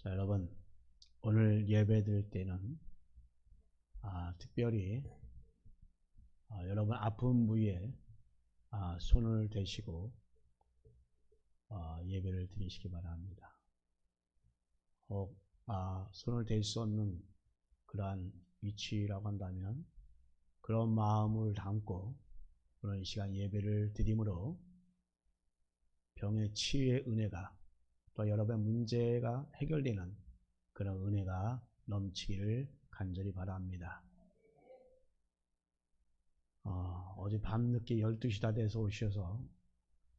자, 여러분, 오늘 예배 드릴 때는 특별히 여러분 아픈 부위에 손을 대시고 예배를 드리시기 바랍니다. 혹 손을 댈 수 없는 그러한 위치라고 한다면 그런 마음을 담고 오늘 이 시간 예배를 드림으로 병의 치유의 은혜가 또 여러분의 문제가 해결되는 그런 은혜가 넘치기를 간절히 바랍니다. 어제 밤늦게 12시 다 돼서 오셔서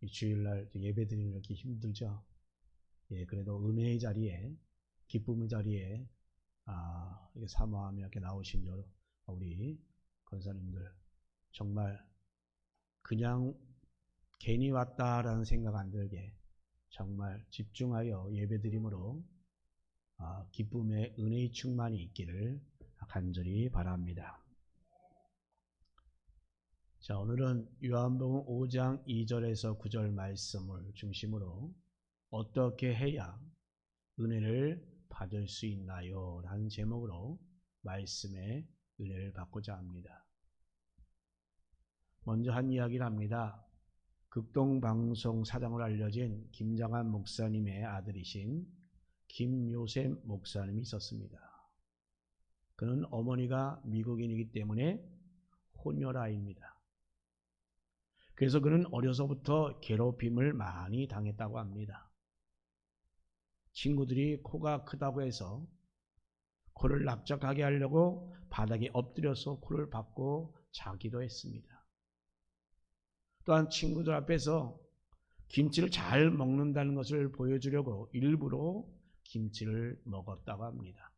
이 주일날 예배 드리는 이렇게 힘들죠? 예, 그래도 은혜의 자리에, 기쁨의 자리에 이렇게 사모하며 이렇게 나오신 우리 권사님들 정말 그냥 괜히 왔다라는 생각 안 들게 정말 집중하여 예배드림으로 기쁨의 은혜의 충만이 있기를 간절히 바랍니다. 자, 오늘은 요한복음 5장 2절에서 9절 말씀을 중심으로 어떻게 해야 은혜를 받을 수 있나요? 라는 제목으로 말씀의 은혜를 받고자 합니다. 먼저 한 이야기를 합니다. 극동방송 사장으로 알려진 김장한 목사님의 아들이신 김요셉 목사님이 있었습니다. 그는 어머니가 미국인이기 때문에 혼혈아입니다. 그래서 그는 어려서부터 괴롭힘을 많이 당했다고 합니다. 친구들이 코가 크다고 해서 코를 납작하게 하려고 바닥에 엎드려서 코를 박고 자기도 했습니다. 또한 친구들 앞에서 김치를 잘 먹는다는 것을 보여주려고 일부러 김치를 먹었다고 합니다.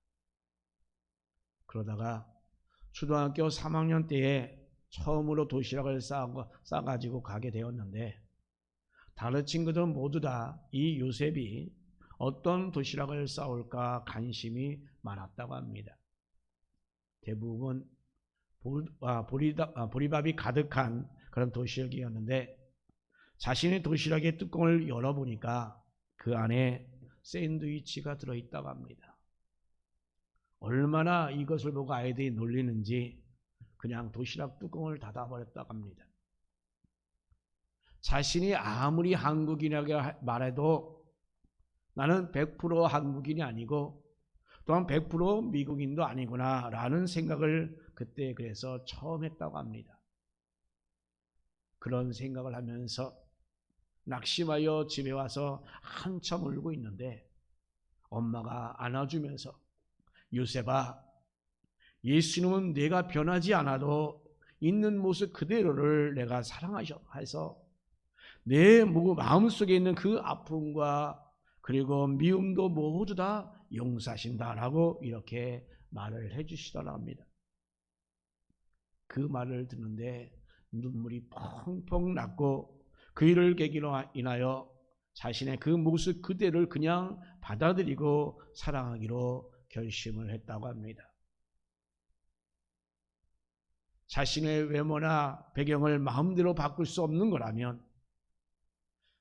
그러다가 초등학교 3학년 때에 처음으로 도시락을 싸가지고 가게 되었는데 다른 친구들은 모두 다 이 요셉이 어떤 도시락을 싸올까 관심이 많았다고 합니다. 대부분 보리밥이 가득한 그런 도시락이었는데 자신의 도시락의 뚜껑을 열어보니까 그 안에 샌드위치가 들어있다고 합니다. 얼마나 이것을 보고 아이들이 놀리는지 그냥 도시락 뚜껑을 닫아버렸다고 합니다. 자신이 아무리 한국인이라고 말해도 나는 100% 한국인이 아니고 또한 100% 미국인도 아니구나 라는 생각을 그때 그래서 처음 했다고 합니다. 그런 생각을 하면서 낙심하여 집에 와서 한참 울고 있는데 엄마가 안아주면서 요셉아, 예수님은 내가 변하지 않아도 있는 모습 그대로를 내가 사랑하셔서 내 마음속에 있는 그 아픔과 그리고 미움도 모두 다 용서하신다라고 이렇게 말을 해주시더라 합니다. 그 말을 듣는데 눈물이 펑펑 났고 그 일을 계기로 인하여 자신의 그 모습 그대로를 그냥 받아들이고 사랑하기로 결심을 했다고 합니다. 자신의 외모나 배경을 마음대로 바꿀 수 없는 거라면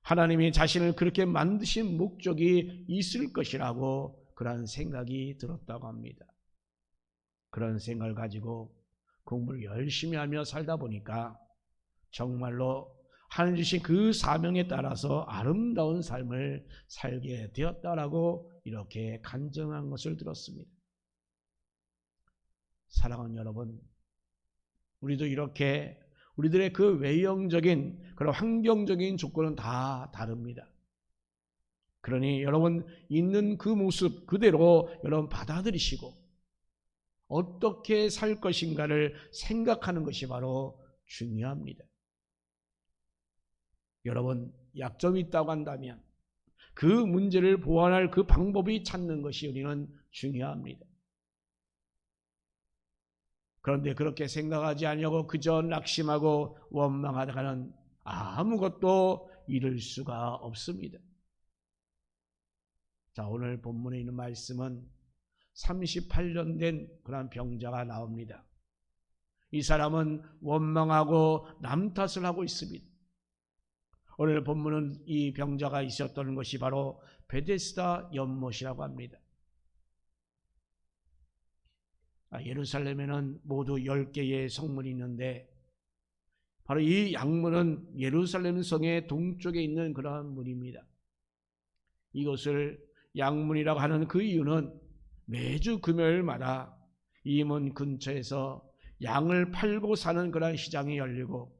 하나님이 자신을 그렇게 만드신 목적이 있을 것이라고 그런 생각이 들었다고 합니다. 그런 생각을 가지고 공부를 열심히 하며 살다 보니까 정말로 하나님 주신 그 사명에 따라서 아름다운 삶을 살게 되었다라고 이렇게 간증한 것을 들었습니다. 사랑하는 여러분, 우리도 이렇게 우리들의 그 외형적인 그런 환경적인 조건은 다 다릅니다. 그러니 여러분 있는 그 모습 그대로 여러분 받아들이시고 어떻게 살 것인가를 생각하는 것이 바로 중요합니다. 여러분 약점이 있다고 한다면 그 문제를 보완할 그 방법이 찾는 것이 우리는 중요합니다. 그런데 그렇게 생각하지 않으려고 그저 낙심하고 원망하다가는 아무것도 이룰 수가 없습니다. 자, 오늘 본문에 있는 말씀은 38년 된 그런 병자가 나옵니다. 이 사람은 원망하고 남 탓을 하고 있습니다. 오늘 본문은 이 병자가 있었던 것이 바로 베데스다 연못이라고 합니다. 예루살렘에는 모두 10개의 성문이 있는데 바로 이 양문은 예루살렘 성의 동쪽에 있는 그러한 문입니다. 이것을 양문이라고 하는 그 이유는 매주 금요일마다 이 문 근처에서 양을 팔고 사는 그러한 시장이 열리고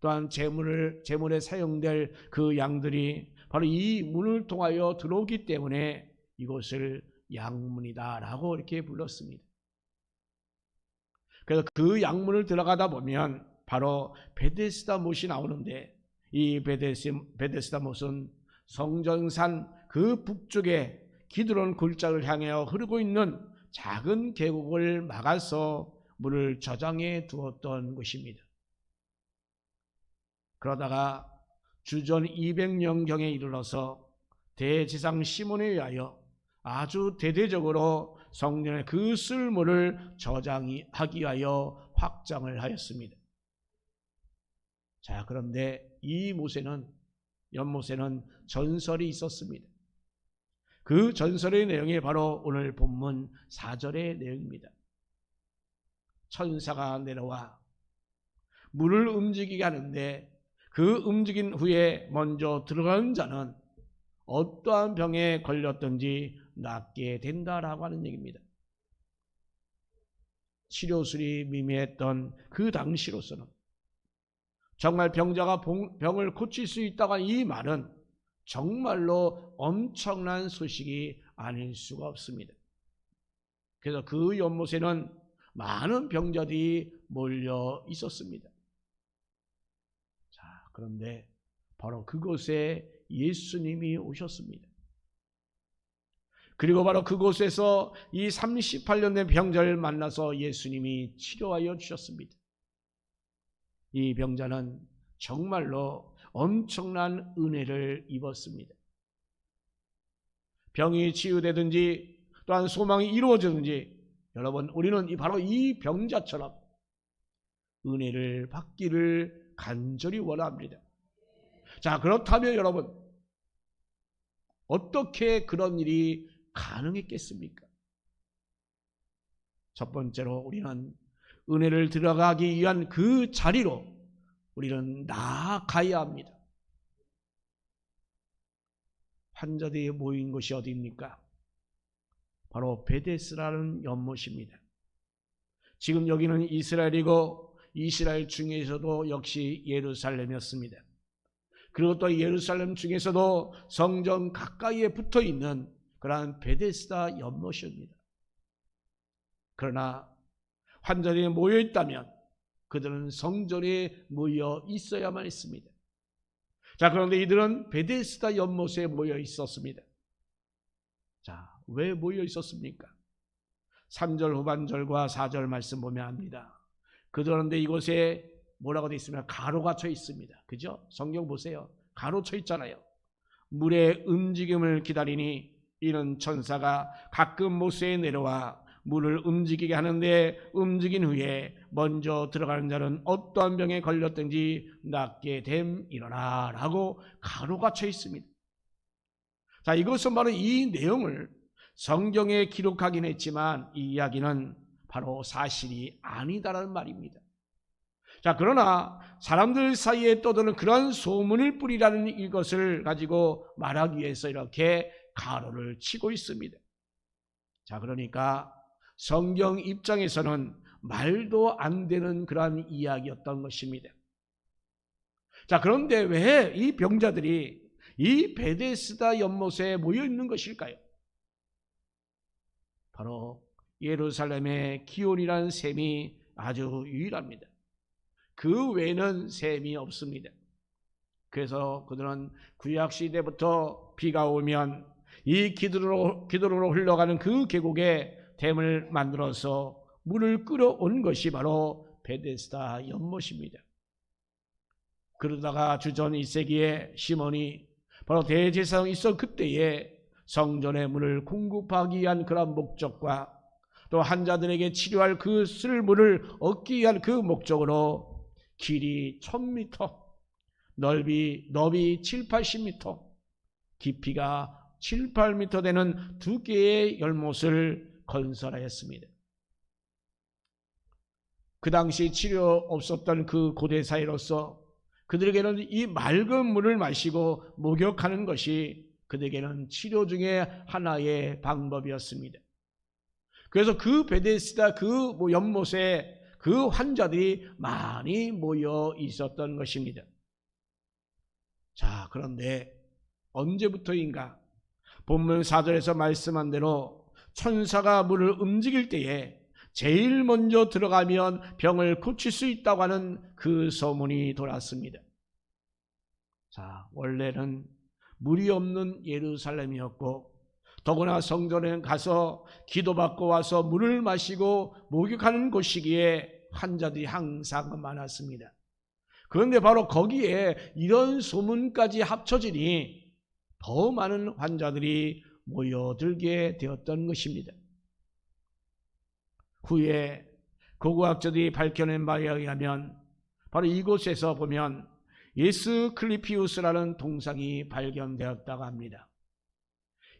또한 제물에 사용될 그 양들이 바로 이 문을 통하여 들어오기 때문에 이곳을 양문이다라고 이렇게 불렀습니다. 그래서 그 양문을 들어가다 보면 바로 베데스다 못이 나오는데 이 베데스다 못은 성전산 그 북쪽에 기드론 골짜기를 향하여 흐르고 있는 작은 계곡을 막아서 물을 저장해 두었던 곳입니다. 그러다가 주전 200년경에 이르러서 대제사장 시몬에 의하여 아주 대대적으로 성전의 그 쓸모를 저장하기 위하여 확장을 하였습니다. 자, 그런데 이 연못에는 전설이 있었습니다. 그 전설의 내용이 바로 오늘 본문 4절의 내용입니다. 천사가 내려와 물을 움직이게 하는데 그 움직인 후에 먼저 들어가는 자는 어떠한 병에 걸렸든지 낫게 된다라고 하는 얘기입니다. 치료술이 미미했던 그 당시로서는 정말 병자가 병을 고칠 수 있다고 하는 이 말은 정말로 엄청난 소식이 아닐 수가 없습니다. 그래서 그 연못에는 많은 병자들이 몰려 있었습니다. 자, 그런데 바로 그곳에 예수님이 오셨습니다. 그리고 바로 그곳에서 이 38년 된 병자를 만나서 예수님이 치료하여 주셨습니다. 이 병자는 정말로 엄청난 은혜를 입었습니다. 병이 치유되든지 또한 소망이 이루어지든지 여러분, 우리는 바로 이 병자처럼 은혜를 받기를 간절히 원합니다. 자, 그렇다면 여러분, 어떻게 그런 일이 가능했겠습니까? 첫 번째로 우리는 은혜를 들어가기 위한 그 자리로 우리는 나아가야 합니다. 환자들이 모인 곳이 어디입니까? 바로 베데스라는 연못입니다. 지금 여기는 이스라엘이고 이스라엘 중에서도 역시 예루살렘이었습니다. 그리고 또 예루살렘 중에서도 성전 가까이에 붙어 있는 그러한 베데스다 연못입니다. 그러나 환자들이 모여 있다면 그들은 성전에 모여 있어야만 했습니다. 자, 그런데 이들은 베데스다 연못에 모여 있었습니다. 자, 왜 모여 있었습니까? 3절 후반절과 4절 말씀 보면 압니다. 그런데 이곳에 뭐라고 되어 있으면 가로가 쳐 있습니다. 그죠? 성경 보세요. 가로 쳐 있잖아요. 물의 움직임을 기다리니 이는 천사가 가끔 모세에 내려와 물을 움직이게 하는데 움직인 후에 먼저 들어가는 자는 어떠한 병에 걸렸든지 낫게 됨이러라 라고 가로가 쳐 있습니다. 자, 이것은 바로 이 내용을 성경에 기록하긴 했지만 이 이야기는 바로 사실이 아니다라는 말입니다. 자, 그러나 사람들 사이에 떠도는 그런 소문일 뿐이라는 이것을 가지고 말하기 위해서 이렇게 가로를 치고 있습니다. 자, 그러니까 성경 입장에서는 말도 안 되는 그러한 이야기였던 것입니다. 자, 그런데 왜 이 병자들이 이 베데스다 연못에 모여 있는 것일까요? 바로 예루살렘의 기온이라는 셈이 아주 유일합니다. 그 외에는 셈이 없습니다. 그래서 그들은 구약시대부터 비가 오면 이 기드론으로 흘러가는 그 계곡에 댐을 만들어서 물을 끌어온 것이 바로 베데스다 연못입니다. 그러다가 주전 1세기에 시몬이 바로 대제사장이 있어 그때에 성전의 물을 공급하기 위한 그런 목적과 또 환자들에게 치료할 그 쓸물을 얻기 위한 그 목적으로 길이 1000m, 넓이 7, 80m, 깊이가 7, 8m 되는 2개의 연못을 건설하였습니다. 그 당시 치료 없었던 그 고대 사회로서 그들에게는 이 맑은 물을 마시고 목욕하는 것이 그들에게는 치료 중에 하나의 방법이었습니다. 그래서 그 베데스다 그 연못에 그 환자들이 많이 모여 있었던 것입니다. 자, 그런데 언제부터인가 본문 4절에서 말씀한 대로 천사가 물을 움직일 때에 제일 먼저 들어가면 병을 고칠 수 있다고 하는 그 소문이 돌았습니다. 자, 원래는 물이 없는 예루살렘이었고 더구나 성전에 가서 기도받고 와서 물을 마시고 목욕하는 곳이기에 환자들이 항상 많았습니다. 그런데 바로 거기에 이런 소문까지 합쳐지니 더 많은 환자들이 모여들게 되었던 것입니다. 후에 고고학자들이 밝혀낸 바에 의하면 바로 이곳에서 보면 에스클리피우스라는 동상이 발견되었다고 합니다.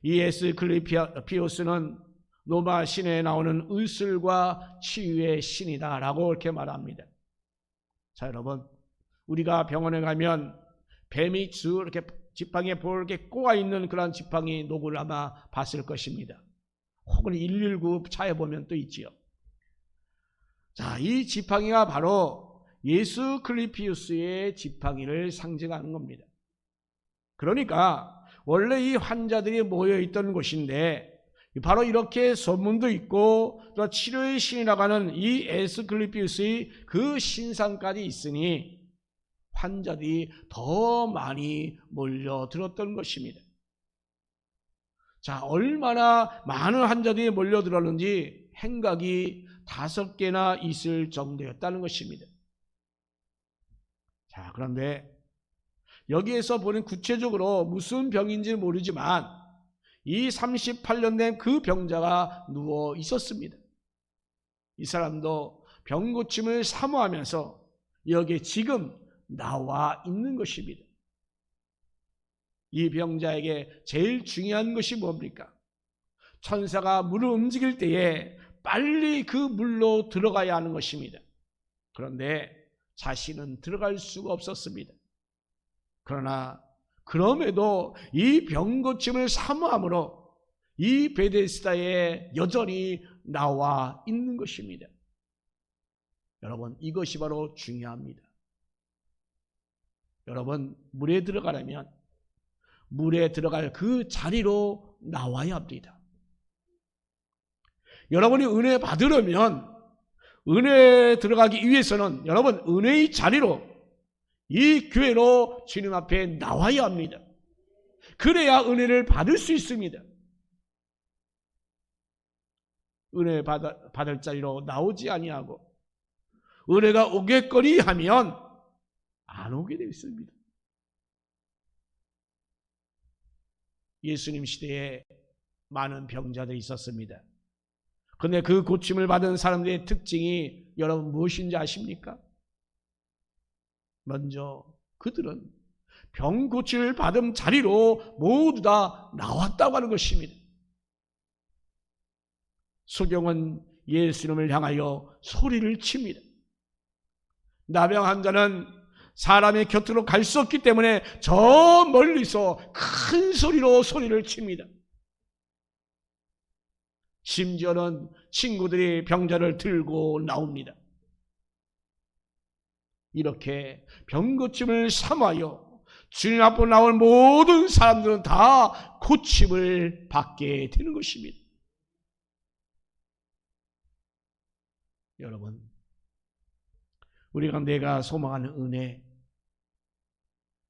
이 에스클리피우스는 로마 신에 나오는 의술과 치유의 신이다라고 이렇게 말합니다. 자, 여러분, 우리가 병원에 가면 뱀이 쭉 이렇게 지팡이에 볼게 꼬아 있는 그런 지팡이 녹을 아마 봤을 것입니다. 혹은 119 차에 보면 또 있지요. 자, 이 지팡이가 바로 에스클리피우스의 지팡이를 상징하는 겁니다. 그러니까 원래 이 환자들이 모여있던 곳인데 바로 이렇게 소문도 있고 또 치료의 신이라고 하는 이 에스클리피우스의 그 신상까지 있으니 환자들이 더 많이 몰려들었던 것입니다. 자, 얼마나 많은 환자들이 몰려들었는지 행각이 5개나 있을 정도였다는 것입니다. 자, 그런데 여기에서 보는 구체적으로 무슨 병인지 모르지만 이 38년 된 그 병자가 누워 있었습니다. 이 사람도 병 고침을 사모하면서 여기에 지금 나와 있는 것입니다. 이 병자에게 제일 중요한 것이 뭡니까? 천사가 물을 움직일 때에 빨리 그 물로 들어가야 하는 것입니다. 그런데 자신은 들어갈 수가 없었습니다. 그러나 그럼에도 이 병 고침을 사모함으로 이 베데스다에 여전히 나와 있는 것입니다. 여러분, 이것이 바로 중요합니다. 여러분, 물에 들어가려면 물에 들어갈 그 자리로 나와야 합니다. 여러분이 은혜 받으려면 은혜에 들어가기 위해서는 여러분 은혜의 자리로 이 교회로 주님 앞에 나와야 합니다. 그래야 은혜를 받을 수 있습니다. 은혜 받을 자리로 나오지 아니하고 은혜가 오겠거니 하면 안 오게 되어 있습니다. 예수님 시대에 많은 병자들이 있었습니다. 그런데 그 고침을 받은 사람들의 특징이 여러분 무엇인지 아십니까? 먼저 그들은 병 고침을 받은 자리로 모두 다 나왔다고 하는 것입니다. 소경은 예수님을 향하여 소리를 칩니다. 나병 환자는 사람의 곁으로 갈 수 없기 때문에 저 멀리서 큰 소리로 소리를 칩니다. 심지어는 친구들이 병자를 들고 나옵니다. 이렇게 병 고침을 사모하여 주님 앞으로 나올 모든 사람들은 다 고침을 받게 되는 것입니다. 여러분, 우리가 내가 소망하는 은혜,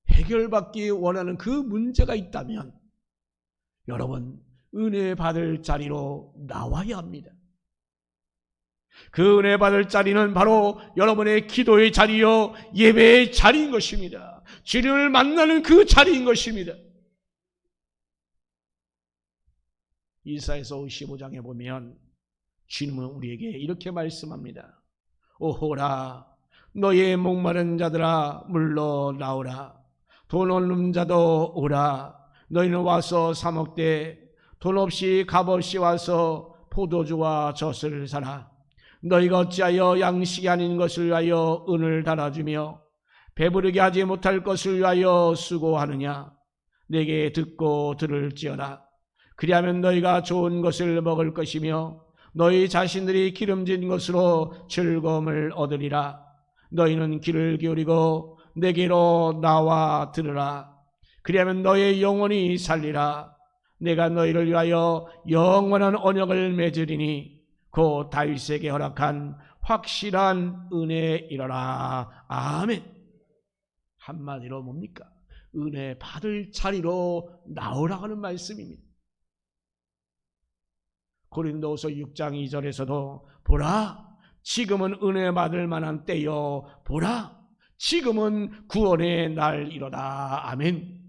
해결받기 원하는 그 문제가 있다면 여러분 은혜 받을 자리로 나와야 합니다. 그 은혜 받을 자리는 바로 여러분의 기도의 자리요 예배의 자리인 것입니다. 주님을 만나는 그 자리인 것입니다. 이사야서 55장에 보면 주님은 우리에게 이렇게 말씀합니다. 오호라 너의 목마른 자들아 물러 나오라. 돈 없는 자도 오라. 너희는 와서 사 먹되 돈 없이 값 없이 와서 포도주와 젖을 사라. 너희가 어찌하여 양식이 아닌 것을 위하여 은을 달아주며 배부르게 하지 못할 것을 위하여 수고하느냐. 내게 듣고 들을지어다. 그리하면 너희가 좋은 것을 먹을 것이며 너희 자신들이 기름진 것으로 즐거움을 얻으리라. 너희는 귀를 기울이고 내게로 나와 들으라. 그리하면 너의 영혼이 살리라. 내가 너희를 위하여 영원한 언약을 맺으리니 곧 다윗에게 허락한 확실한 은혜이로라. 아멘. 한마디로 뭡니까? 은혜 받을 자리로 나오라고 하는 말씀입니다. 고린도후서 6장 2절에서도 보라, 지금은 은혜 받을 만한 때요. 보라, 지금은 구원의 날이로다. 아멘.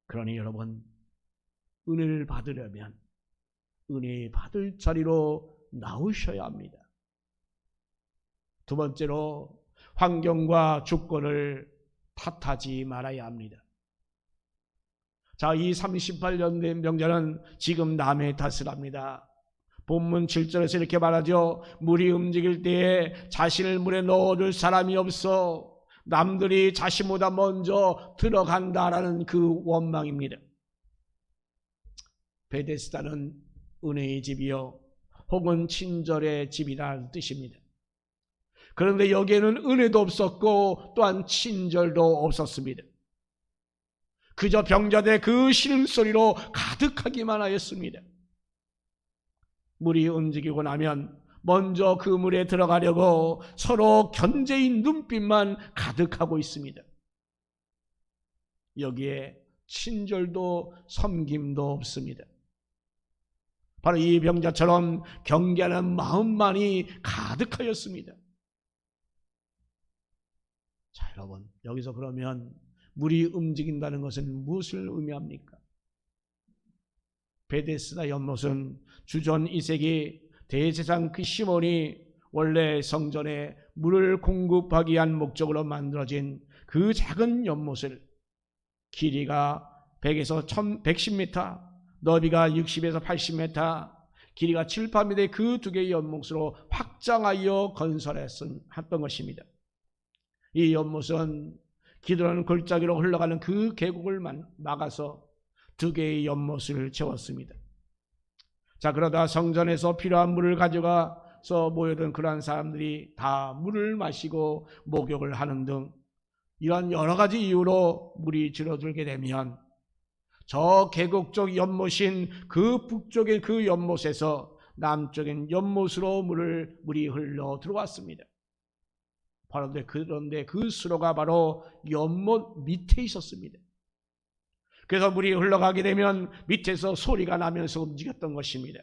그러니 여러분, 은혜를 받으려면 은혜 받을 자리로 나오셔야 합니다. 두 번째로, 환경과 조건을 탓하지 말아야 합니다. 자, 이 38년 된 병자는 지금 남의 탓을 합니다. 본문 7절에서 이렇게 말하죠. 물이 움직일 때에 자신을 물에 넣어줄 사람이 없어 남들이 자신보다 먼저 들어간다라는 그 원망입니다. 베데스다는 은혜의 집이요 혹은 친절의 집이라는 뜻입니다. 그런데 여기에는 은혜도 없었고 또한 친절도 없었습니다. 그저 병자들의 그 신음소리로 가득하기만 하였습니다. 물이 움직이고 나면 먼저 그 물에 들어가려고 서로 견제인 눈빛만 가득하고 있습니다. 여기에 친절도 섬김도 없습니다. 바로 이 병자처럼 경계하는 마음만이 가득하였습니다. 자, 여러분, 여기서 그러면 물이 움직인다는 것은 무엇을 의미합니까? 베데스다 연못은 주전 2세기 대제사장 그 시몬이 원래 성전에 물을 공급하기 위한 목적으로 만들어진 그 작은 연못을 길이가 100에서 110m, 너비가 60에서 80m, 길이가 7, 8m의 그 두 개의 연못으로 확장하여 건설했던 것입니다. 이 연못은 기드론 골짜기로 흘러가는 그 계곡을 막아서 두 개의 연못을 채웠습니다. 자, 그러다 성전에서 필요한 물을 가져가서 모여든 그러한 사람들이 다 물을 마시고 목욕을 하는 등 이런 여러 가지 이유로 물이 줄어들게 되면 저 계곡 쪽 연못인 그 북쪽의 그 연못에서 남쪽인 연못으로 물이 흘러 들어왔습니다. 그런데 그 수로가 바로 연못 밑에 있었습니다. 그래서 물이 흘러가게 되면 밑에서 소리가 나면서 움직였던 것입니다.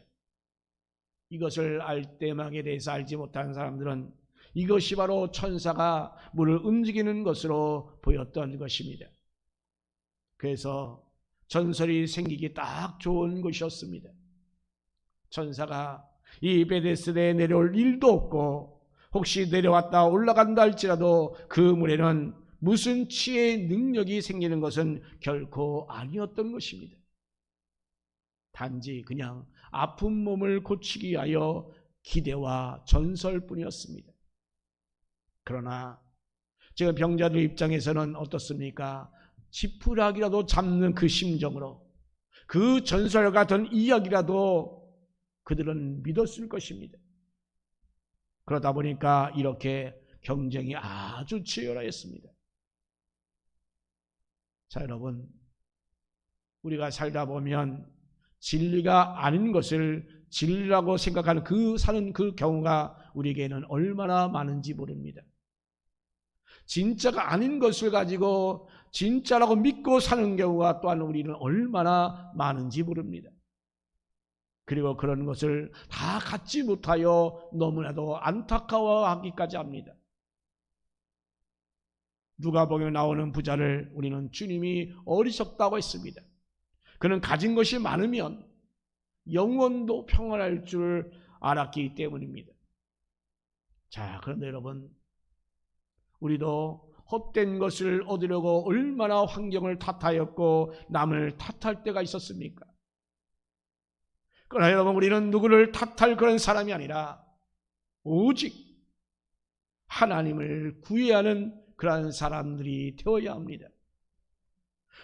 이것을 알때막에 대해서 알지 못한 사람들은 이것이 바로 천사가 물을 움직이는 것으로 보였던 것입니다. 그래서 전설이 생기기 딱 좋은 곳이었습니다. 천사가 이 베데스다에 내려올 일도 없고 혹시 내려왔다 올라간다 할지라도 그 물에는 무슨 치의 능력이 생기는 것은 결코 아니었던 것입니다. 단지 그냥 아픈 몸을 고치기 위하여 기대와 전설뿐이었습니다. 그러나 지금 병자들 입장에서는 어떻습니까? 지푸라기라도 잡는 그 심정으로 그 전설 같은 이야기라도 그들은 믿었을 것입니다. 그러다 보니까 이렇게 경쟁이 아주 치열하였습니다. 자, 여러분, 우리가 살다 보면 진리가 아닌 것을 진리라고 생각하는 사는 그 경우가 우리에게는 얼마나 많은지 모릅니다. 진짜가 아닌 것을 가지고 진짜라고 믿고 사는 경우가 또한 우리는 얼마나 많은지 모릅니다. 그리고 그런 것을 다 갖지 못하여 너무나도 안타까워하기까지 합니다. 누가복음에 나오는 부자를 우리는 주님이 어리석다고 했습니다. 그는 가진 것이 많으면 영원도 평안할 줄 알았기 때문입니다. 자, 그런데 여러분, 우리도 헛된 것을 얻으려고 얼마나 환경을 탓하였고 남을 탓할 때가 있었습니까? 그러나 여러분, 우리는 누구를 탓할 그런 사람이 아니라 오직 하나님을 구해야 하는 그러한 사람들이 되어야 합니다.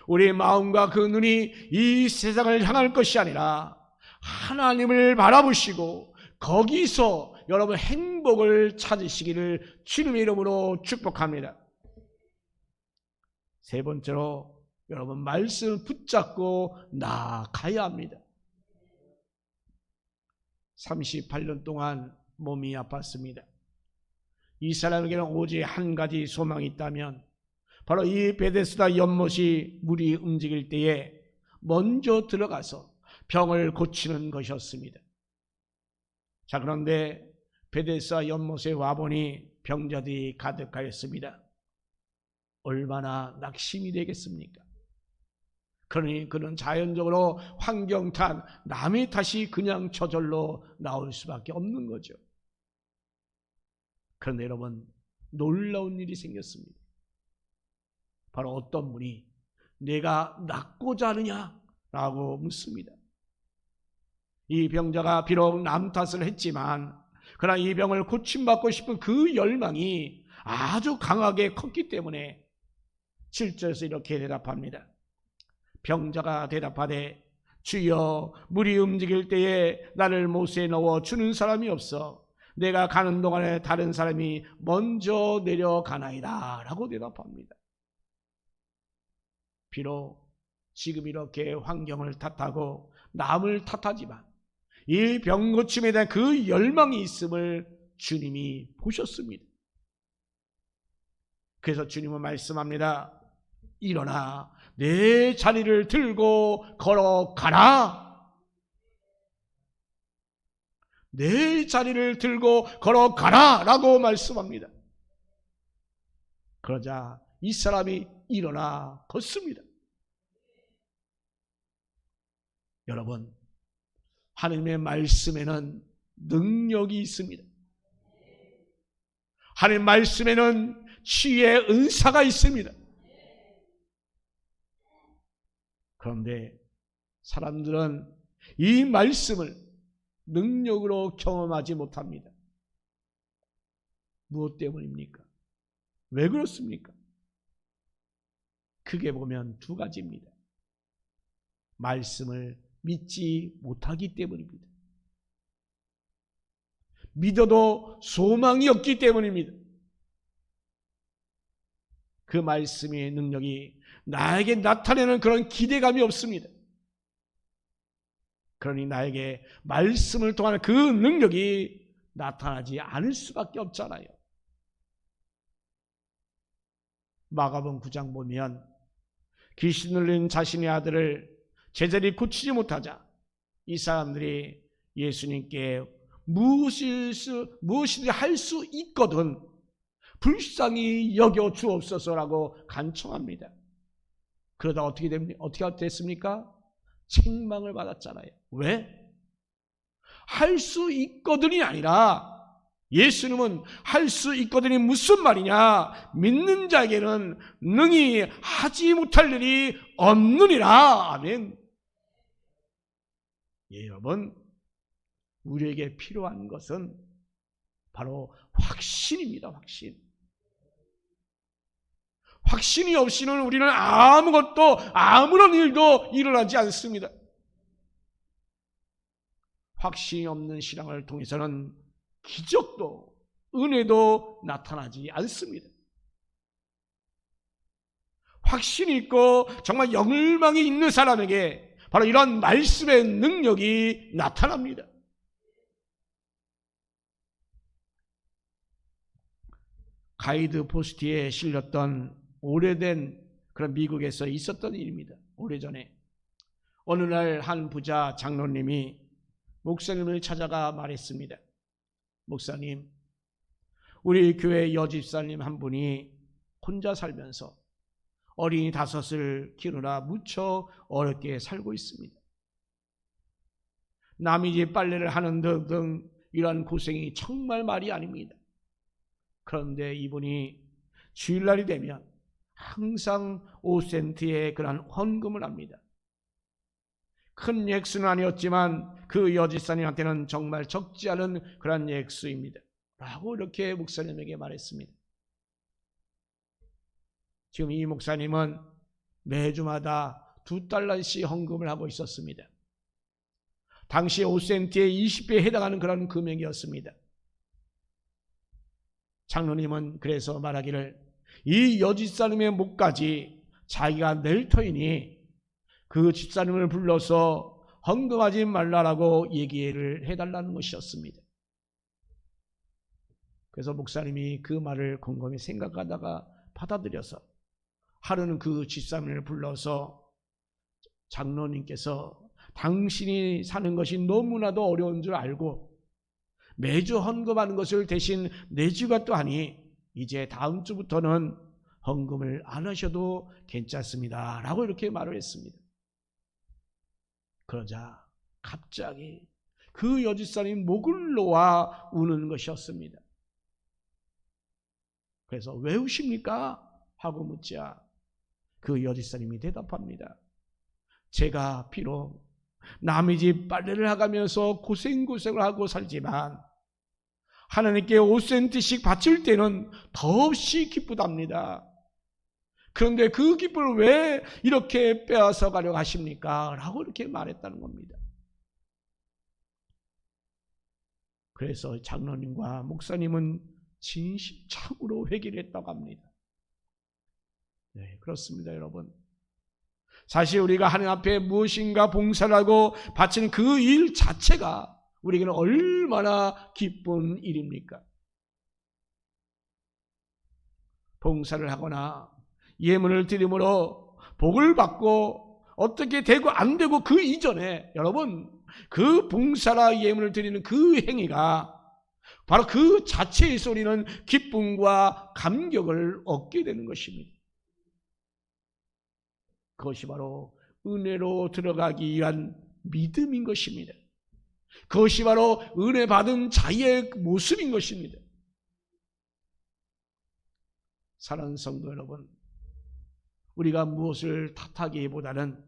우리의 마음과 그 눈이 이 세상을 향할 것이 아니라 하나님을 바라보시고 거기서 여러분 행복을 찾으시기를 주님의 이름으로 축복합니다. 세 번째로 여러분, 말씀을 붙잡고 나아가야 합니다. 38년 동안 몸이 아팠습니다. 이 사람에게는 오직 한 가지 소망이 있다면 바로 이 베데스다 연못이 물이 움직일 때에 먼저 들어가서 병을 고치는 것이었습니다. 자, 그런데 베데스다 연못에 와보니 병자들이 가득하였습니다. 얼마나 낙심이 되겠습니까? 그러니 그는 자연적으로 환경 탓, 남의 탓이 그냥 저절로 나올 수밖에 없는 거죠. 그런데 여러분, 놀라운 일이 생겼습니다. 바로 어떤 분이 내가 낫고자 하느냐라고 묻습니다. 이 병자가 비록 남 탓을 했지만 그러나 이 병을 고침받고 싶은 그 열망이 아주 강하게 컸기 때문에 7절에서 이렇게 대답합니다. 병자가 대답하되 주여, 물이 움직일 때에 나를 못에 넣어 주는 사람이 없어 내가 가는 동안에 다른 사람이 먼저 내려가나이다 라고 대답합니다. 비록 지금 이렇게 환경을 탓하고 남을 탓하지만 이 병 고침에 대한 그 열망이 있음을 주님이 보셨습니다. 그래서 주님은 말씀합니다. 일어나 내 자리를 들고 걸어가라. 내 자리를 들고 걸어가라 라고 말씀합니다. 그러자 이 사람이 일어나 걷습니다. 여러분, 하나님의 말씀에는 능력이 있습니다. 하나님의 말씀에는 치유의 은사가 있습니다. 그런데 사람들은 이 말씀을 능력으로 경험하지 못합니다. 무엇 때문입니까? 왜 그렇습니까? 크게 보면 두 가지입니다. 말씀을 믿지 못하기 때문입니다. 믿어도 소망이 없기 때문입니다. 그 말씀의 능력이 나에게 나타내는 그런 기대감이 없습니다. 그러니 나에게 말씀을 통한 그 능력이 나타나지 않을 수밖에 없잖아요. 마가복음 9장 보면 귀신 들린 자신의 아들을 제자리 고치지 못하자 이 사람들이 예수님께 무엇이든지 할 수 있거든 불쌍히 여겨 주옵소서라고 간청합니다. 그러다 어떻게 됐습니까? 책망을 받았잖아요. 왜? 할 수 있거든이 아니라 예수님은 할 수 있거든이 무슨 말이냐? 믿는 자에게는 능히 하지 못할 일이 없느니라. 아멘. 예, 여러분, 우리에게 필요한 것은 바로 확신입니다. 확신. 확신이 없이는 우리는 아무것도 아무런 일도 일어나지 않습니다. 확신이 없는 신앙을 통해서는 기적도 은혜도 나타나지 않습니다. 확신이 있고 정말 열망이 있는 사람에게 바로 이런 말씀의 능력이 나타납니다. 가이드 포스트에 실렸던 오래된 그런 미국에서 있었던 일입니다. 오래전에 어느 날 한 부자 장로님이 목사님을 찾아가 말했습니다. 목사님, 우리 교회 여집사님 한 분이 혼자 살면서 어린이 5을 키우느라 무척 어렵게 살고 있습니다. 남이 집 빨래를 하는 등 이러한 고생이 정말 말이 아닙니다. 그런데 이분이 주일날이 되면 항상 5센트의 그런 헌금을 합니다. 큰 액수는 아니었지만 그 여집사님한테는 정말 적지 않은 그런 액수입니다 라고 이렇게 목사님에게 말했습니다. 지금 이 목사님은 매주마다 $2씩 헌금을 하고 있었습니다. 당시 5센트에 20배에 해당하는 그런 금액이었습니다. 장로님은 그래서 말하기를 이 여집사님의 목까지 자기가 낼 터이니 그 집사님을 불러서 헌금하지 말라라고 얘기를 해달라는 것이었습니다. 그래서 목사님이 그 말을 곰곰이 생각하다가 받아들여서 하루는 그 집사님을 불러서 장로님께서 당신이 사는 것이 너무나도 어려운 줄 알고 매주 헌금하는 것을 대신 내주가 하니 이제 다음 주부터는 헌금을 안 하셔도 괜찮습니다 라고 이렇게 말을 했습니다. 그러자 갑자기 그 여집사님 목을 놓아 우는 것이었습니다. 그래서 왜 우십니까? 하고 묻자 그 여집사님이 대답합니다. 제가 비록 남의 집 빨래를 하가면서 고생고생을 하고 살지만 하나님께 5센트씩 바칠 때는 더없이 기쁘답니다. 그런데 그 기쁨을 왜 이렇게 빼앗아 가려고 하십니까? 라고 이렇게 말했다는 겁니다. 그래서 장로님과 목사님은 진심창으로 회개를 했다고 합니다. 네, 그렇습니다, 여러분. 사실 우리가 하나님 앞에 무엇인가 봉사를 하고 바치는 그 일 자체가 우리에게는 얼마나 기쁜 일입니까? 봉사를 하거나 예물을 드림으로 복을 받고 어떻게 되고 안 되고 그 이전에 여러분 그 봉사나 예물을 드리는 그 행위가 바로 그 자체에서 우리는 기쁨과 감격을 얻게 되는 것입니다. 그것이 바로 은혜로 들어가기 위한 믿음인 것입니다. 그것이 바로 은혜 받은 자의 모습인 것입니다. 사랑하는 성도 여러분, 우리가 무엇을 탓하기보다는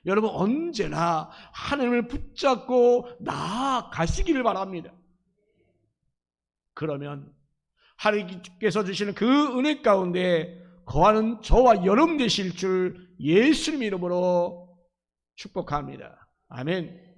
여러분 언제나 하나님을 붙잡고 나아가시기를 바랍니다. 그러면 하나님께서 주시는 그 은혜 가운데 거하는 저와 여러분 되실 줄 예수님 이름으로 축복합니다. 아멘.